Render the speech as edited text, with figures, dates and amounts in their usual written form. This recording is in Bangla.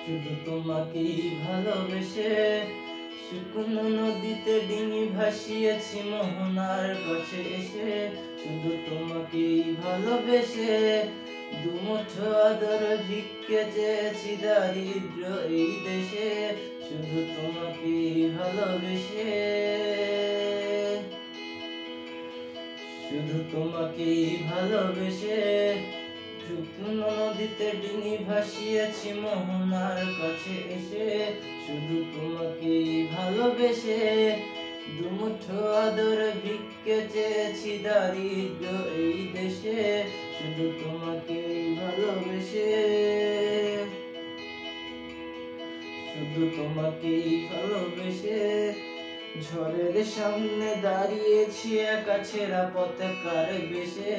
শুধু তোমাকেই ভালোবেসে শুকনো নদীতে ডিঙি ভাসিয়েছি মোহনার কাছে এসে। শুধু তোমাকেই ভালোবেসে দুমুঠো আদর ভিক্ষে চেয়েছি দারিদ্র এই দেশে। শুধু তোমাকেই ভালোবেসে, শুধু তোমাকেই ভালোবেসে শুকনো নদীতে ডিঙি ভাসিয়েছি মোহনার কাছে এসে। শুধু তোমাকেই ভালোবেসে দুমুঠো আদর ভিক্ষে চেয়েছি দারিদ্র এই দেশে। শুধু তোমাকেই ভালোবেসে, শুধু তোমাকেই ভালোবেসে ঝড়ের সামনে দাঁড়িয়েছি একা ছেঁড়া পতাকার বেশে।